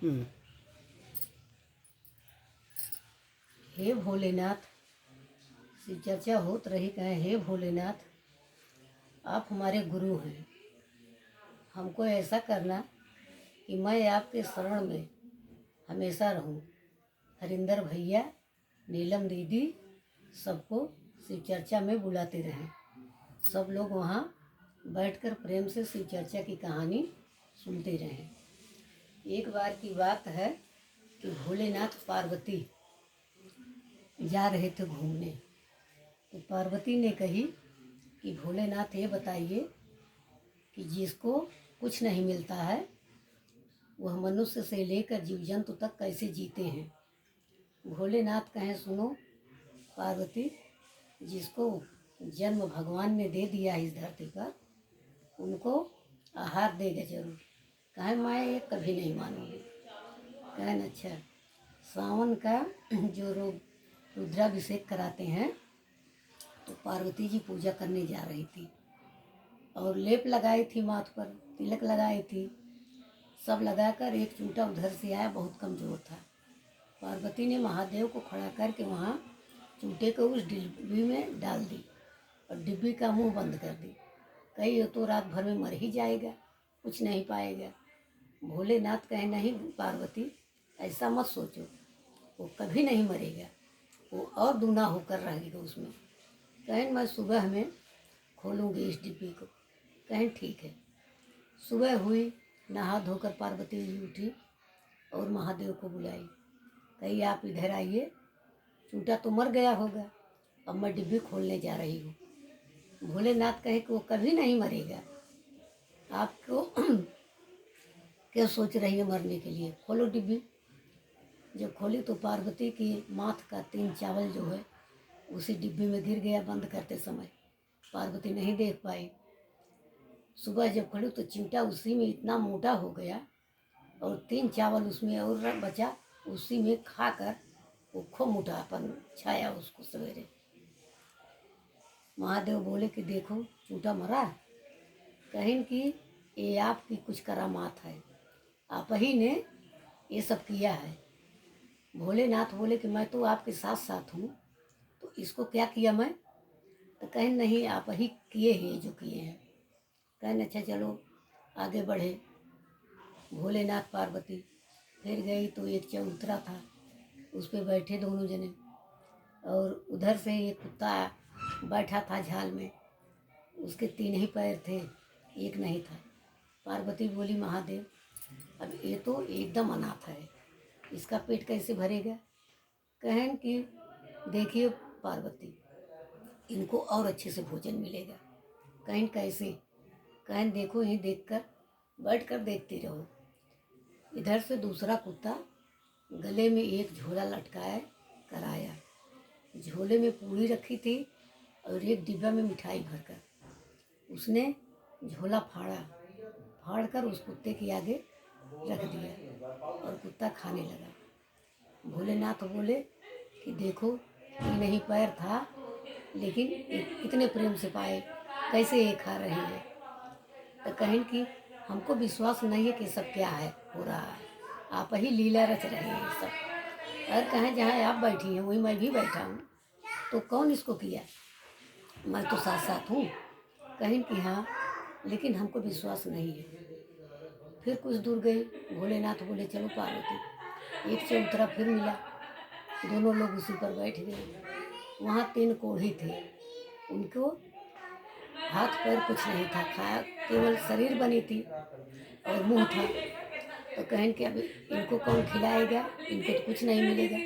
हम्म। हे भोलेनाथ, श्री चर्चा होत रही कहे, हे भोलेनाथ, आप हमारे गुरु हैं। हमको ऐसा करना कि मैं आपके शरण में हमेशा रहूं। हरिंदर भैया, नीलम दीदी, सबको शिव चर्चा में बुलाते रहें। सब लोग वहाँ बैठकर प्रेम से शिव चर्चा की कहानी सुनते रहें। एक बार की बात है कि भोलेनाथ पार्वती जा रहे थे घूमने। तो पार्वती ने कही कि भोलेनाथ ये बताइए कि जिसको कुछ नहीं मिलता है वह मनुष्य से लेकर जीव जंतु तक कैसे जीते हैं। भोलेनाथ कहें, सुनो पार्वती, जिसको जन्म भगवान ने दे दिया इस धरती पर उनको आहार देगा जरूर। कहें, मैं ये कभी नहीं मानूंगी। कहें, अच्छा, सावन का जो रुद्राभिषेक कराते हैं तो पार्वती जी पूजा करने जा रही थी और लेप लगाई थी, माथ पर तिलक लगाई थी, सब लगाकर एक चूंटा उधर से आया, बहुत कमजोर था। पार्वती ने महादेव को खड़ा करके वहाँ चूंटे को उस डिब्बी में डाल दी और डिब्बी का मुंह बंद कर दी। कही, ये तो रात भर में मर ही जाएगा, कुछ नहीं पाएगा। भोलेनाथ कहे, नहीं पार्वती, ऐसा मत सोचो, वो कभी नहीं मरेगा, वो और दूना होकर रहेगा उसमें। कहें, मैं सुबह में खोलूँगी इस डिब्बी को। कहें, ठीक है। सुबह हुई, नहा धोकर पार्वती जी उठी और महादेव को बुलाई। कही, आप इधर आइए, चूंटा तो मर गया होगा, अब मैं डिब्बी खोलने जा रही हूँ। भोलेनाथ कहे कि वो कभी नहीं मरेगा, आपको क्या सोच रही है मरने के लिए, खोलो डिब्बी। जब खोली तो पार्वती की माथ का 3 चावल जो है उसी डिब्बी में गिर गया बंद करते समय। पार्वती नहीं देख पाई। सुबह जब खोली तो चिमटा उसी में इतना मोटा हो गया और 3 चावल उसमें और बचा, उसी में खाकर वो खूब मोटापन छाया उसको। सवेरे महादेव बोले कि देखो चूंटा मरा। कहें कि ये आपकी कुछ करामात है, आप ही ने ये सब किया है। भोलेनाथ बोले कि मैं तो आपके साथ साथ हूँ, तो इसको क्या किया मैं। तो कहें, नहीं, आप ही किए हैं जो किए हैं। कहें, अच्छा चलो आगे बढ़े। भोलेनाथ पार्वती फिर गई तो एक चबूतरा था, उस पर बैठे दोनों जने और उधर से एक कुत्ता बैठा था झाल में, उसके 3 ही पैर थे, एक नहीं था। पार्वती बोली, महादेव, अब ये तो एकदम अनाथ है, इसका पेट कैसे भरेगा। कहें कि देखिए पार्वती, इनको और अच्छे से भोजन मिलेगा। कहें, कैसे। कहें, देखो यहीं देखकर बैठ कर देखती रहो। इधर से दूसरा कुत्ता गले में एक झोला लटकाए कराया, झोले में पूरी रखी थी और एक डिब्बा में मिठाई भरकर उसने झोला फाड़ कर उस कुत्ते के आगे रख दिया और कुत्ता खाने लगा। भोलेनाथ बोले कि देखो, ये नहीं पैर था लेकिन कितने प्रेम से पाए, कैसे ये खा रही है। तो कहें कि हमको विश्वास नहीं है कि सब क्या है हो रहा है, आप ही लीला रच रहे हैं सब। और कहें, जहाँ आप बैठी हैं वहीं मैं भी बैठा हूँ, तो कौन इसको किया, मैं तो साथ साथ हूँ। कहें कि हाँ, लेकिन हमको विश्वास नहीं है। फिर कुछ दूर गए, भोलेनाथ बोले, चलो पार्वती। एक चबूतरा फिर मिला, दोनों लोग उसी पर बैठ गए। वहाँ 3 कोढ़ी थे, उनको हाथ पैर कुछ नहीं था, खाया केवल शरीर बनी थी और मुंह था। तो कहें कि अब इनको कौन खिलाएगा, इनको तो कुछ नहीं मिलेगा।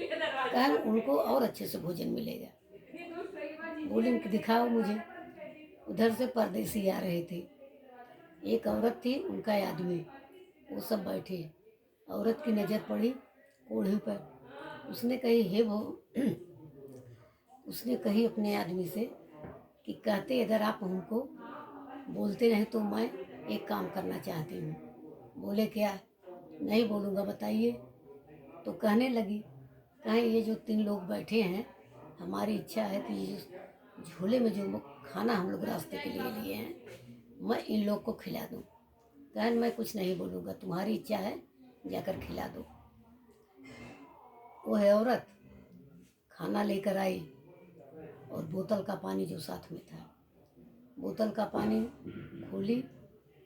कहें, उनको और अच्छे से भोजन मिलेगा। बोले कि दिखाओ मुझे। उधर से परदेसी आ रहे थे, एक औरत थी, उनका आदमी, वो सब बैठे। औरत की नज़र पड़ी कोढ़ी पर, उसने कही, हे भो उसने कही अपने आदमी से कि कहते अगर आप हमको बोलते नहीं तो मैं एक काम करना चाहती हूँ। बोले, क्या। नहीं बोलूँगा, बताइए। तो कहने लगी, कहें, ये जो 3 लोग बैठे हैं, हमारी इच्छा है कि ये झोले में जो खाना हम लोग रास्ते के लिए लिए हैं मैं इन लोग को खिला दूँ। कहें, मैं कुछ नहीं बोलूँगा, तुम्हारी इच्छा है जाकर खिला दो। वो है औरत खाना लेकर आई और बोतल का पानी जो साथ में था, बोतल का पानी खोली,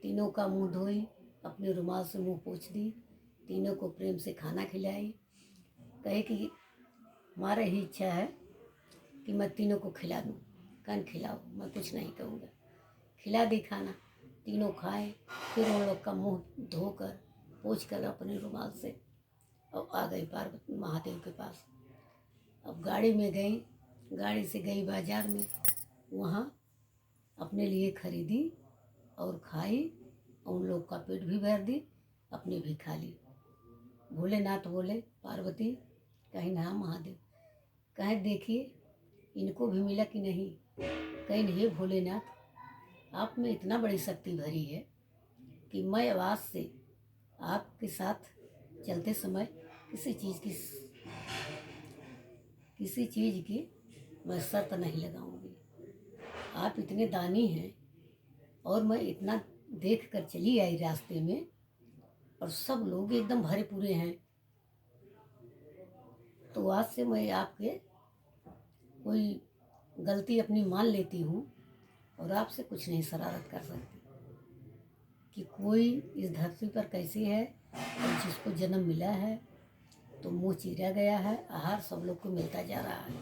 तीनों का मुंह धोई, अपने रुमाल से मुंह पोंछ दी, तीनों को प्रेम से खाना खिलाई। कहे कि हमारा ही इच्छा है कि मैं तीनों को खिला दूँ। कन खिलाओ, मैं कुछ नहीं कहूँगा। खिला दी खाना, तीनों खाए। फिर उन लोग का मुंह धोकर पोंछ कर अपने रुमाल से और आ गई पार्वती महादेव के पास। अब गाड़ी में गई, गाड़ी से गई बाजार में, वहाँ अपने लिए खरीदी और खाई, और उन लोग का पेट भी भर दी, अपने भी खा ली। भोलेनाथ बोले पार्वती, कहीं ना महादेव, कहें देखिए इनको भी मिला कि नहीं। कहीं हे भोलेनाथ, आप में इतना बड़ी शक्ति भरी है कि मैं आवाज़ से आपके साथ चलते समय किसी चीज़ की मैं शर्त नहीं लगाऊंगी। आप इतने दानी हैं और मैं इतना देख कर चली आई रास्ते में, और सब लोग एकदम भरे पूरे हैं, तो आज से मैं आपके कोई गलती अपनी मान लेती हूँ और आपसे कुछ नहीं शरारत कर सकती। कि कोई इस धरती पर कैसी है और जिसको जन्म मिला है तो मुँह चीरा गया है, आहार सब लोग को मिलता जा रहा है।